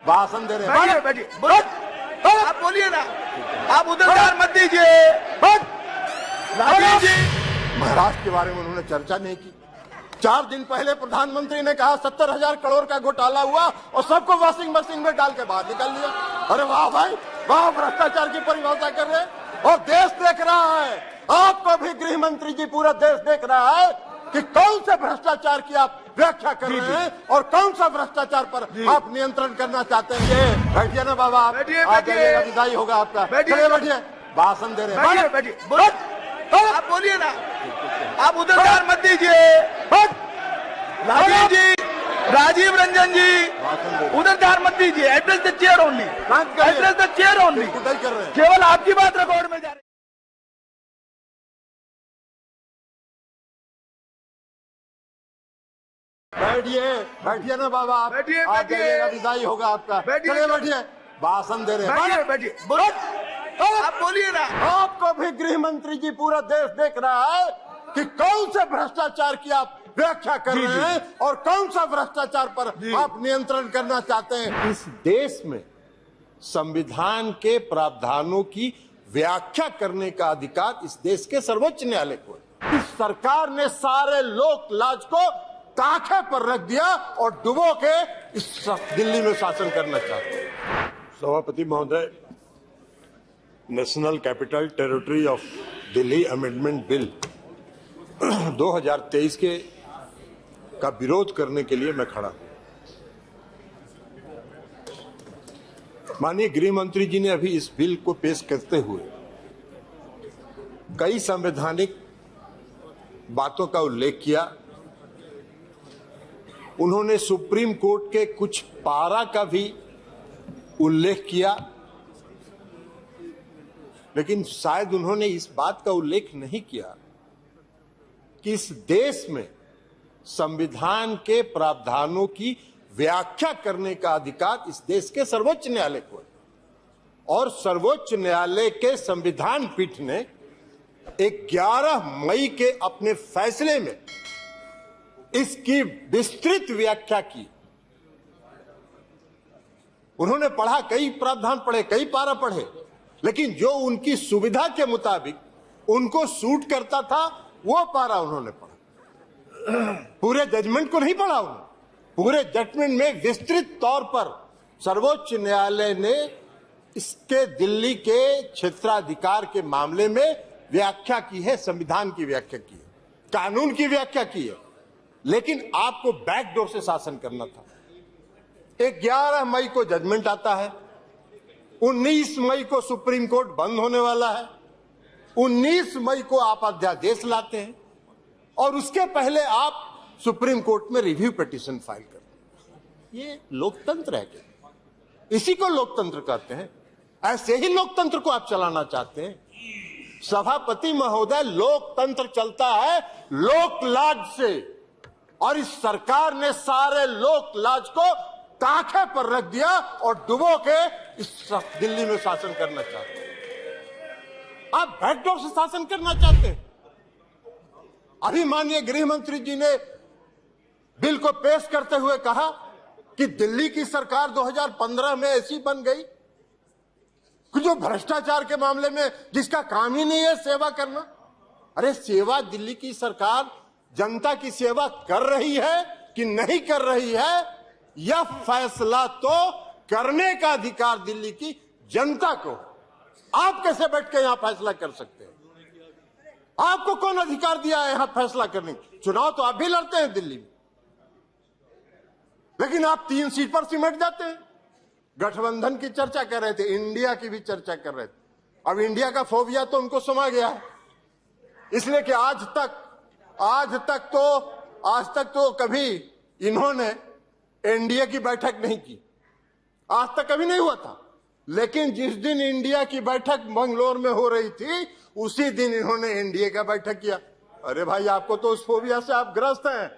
भाषण दे रहे हैं। बैठिए बैठिए, आप बोलिए ना, आप उधर ध्यान मत दीजिए। राजीव जी, महाराष्ट्र के बारे में उन्होंने चर्चा नहीं की। 4 दिन पहले प्रधानमंत्री ने कहा 70,000 करोड़ का घोटाला हुआ और सबको वॉशिंग मशीन में डाल के बाहर निकाल लिया। अरे वाह भाई वाह, भ्रष्टाचार की परिभाषा कर रहे हैं और देश देख रहा है। आपको भी गृह मंत्री जी, पूरा देश देख रहा है कि कौन से भ्रष्टाचार की आप व्याख्या कर रहे हैं और कौन सा भ्रष्टाचार पर आप नियंत्रण करना चाहते हैं। बैठिए ना बाबा, आप जाइएगा, विदाई होगा आपका। चलिए बैठिए, भाषण दे रहे हैं। बैठिए, आप बोलिए ना, आप उधर ध्यान मत दीजिए। राजीव जी, राजीव रंजन जी, उधर ध्यान मत दीजिए। Address the chair only, address the chair only. कर रहे हैं। केवल आपकी बात रिकॉर्ड में जा रही है। बैठिए ना बाबा, आप जाइएगा, विदाई होगा आपका। चलिए बैठिए, भाषण दे रहे हैं। बैठिए, आप बोलिए ना। आपको भी गृह मंत्री जी, पूरा देश देख रहा है कि कौन से भ्रष्टाचार की आप व्याख्या कर रहे हैं और कौन सा भ्रष्टाचार पर आप नियंत्रण करना चाहते हैं। इस देश में संविधान के प्रावधानों की व्याख्या करने का अधिकार इस देश के सर्वोच्च न्यायालय को है। इस सरकार ने सारे लोक लाज को ताखे पर रख दिया और डुबो के इस दिल्ली में शासन करना चाहते हैं। सभापति महोदय, national capital territory of Delhi amendment bill 2023 का विरोध करने के लिए मैं खड़ा हूं। माननीय गृह मंत्री जी ने अभी इस बिल को पेश करते हुए कई संवैधानिक बातों का उल्लेख किया। उन्होंने सुप्रीम कोर्ट के कुछ पारा का भी उल्लेख किया, लेकिन शायद उन्होंने इस बात का उल्लेख नहीं किया कि इस देश में संविधान के प्रावधानों की व्याख्या करने का अधिकार इस देश के सर्वोच्च न्यायालय को है और सर्वोच्च न्यायालय के संविधान पीठ ने 11 मई के अपने फैसले में इसकी विस्तृत व्याख्या की। उन्होंने पढ़ा, कई प्रावधान पढ़े, कई पारा पढ़े, लेकिन जो उनकी सुविधा के मुताबिक उनको सूट करता था वो पारा उन्होंने पढ़ा। पूरे जजमेंट को नहीं पढ़ा उन्होंने। पूरे जजमेंट में विस्तृत तौर पर सर्वोच्च न्यायालय ने इसके दिल्ली के क्षेत्राधिकार के मामले में व्याख्या की है, संविधान की व्याख्या की है, कानून की व्याख्या की है। लेकिन आपको बैकडोर से शासन करना था। 11 मई को जजमेंट आता है, 19 मई को सुप्रीम कोर्ट बंद होने वाला है, 19 मई को आप अध्यादेश लाते हैं और उसके पहले आप सुप्रीम कोर्ट में रिव्यू पिटीशन फाइल करते हैं। ये लोकतंत्र है क्या? इसी को लोकतंत्र कहते हैं। ऐसे ही लोकतंत्र को आप चलाना चाहते हैं? सभापति महोदय, लोकतंत्र चलता है लोक लाज से और इस सरकार ने सारे लोक लाज को ताखे पर रख दिया और डुबो के इस दिल्ली में शासन करना चाहते हैं। आप बैकडोर से शासन करना चाहते हैं। अभी माननीय गृह मंत्री जी ने बिल को पेश करते हुए कहा कि दिल्ली की सरकार 2015 में ऐसी बन गई कि जो भ्रष्टाचार के मामले में जिसका काम ही नहीं है सेवा करना। अरे सेवा दिल्ली की सरकार जनता की सेवा कर रही है कि नहीं कर रही है, यह फैसला तो करने का अधिकार दिल्ली की जनता को। आप कैसे बैठ के यहां फैसला कर सकते हैं? आपको कौन अधिकार दिया है यहां फैसला करने की? चुनाव तो आप भी लड़ते हैं दिल्ली में, लेकिन आप 3 सीट पर सिमट जाते हैं। गठबंधन की चर्चा कर रहे थे, इंडिया की भी चर्चा कर रहे थे। अब इंडिया का फोबिया तो उनको समा गया है, इसलिए कि आज तक तो कभी इन्होंने एनडीए की बैठक नहीं की, आज तक कभी नहीं हुआ था। लेकिन जिस दिन इंडिया की बैठक मंगलोर में हो रही थी, उसी दिन इन्होंने एनडीए का बैठक किया। अरे भाई, आपको तो उस फोबिया से आप ग्रस्त हैं,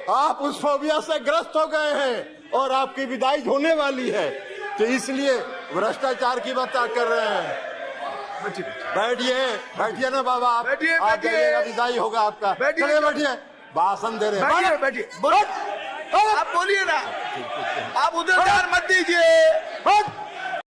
आप उस फोबिया से ग्रस्त हो गए हैं और आपकी विदाई होने वाली है, तो इसलिए भ्रष्टाचार की बात कर रहे हैं। बैठिए ना बाबा, आप जाइएगा, विदाई होगा आपका। चलिए बैठिए, भाषण दे रहे हैं। आप बोलिए ना, आप उधर ध्यान मत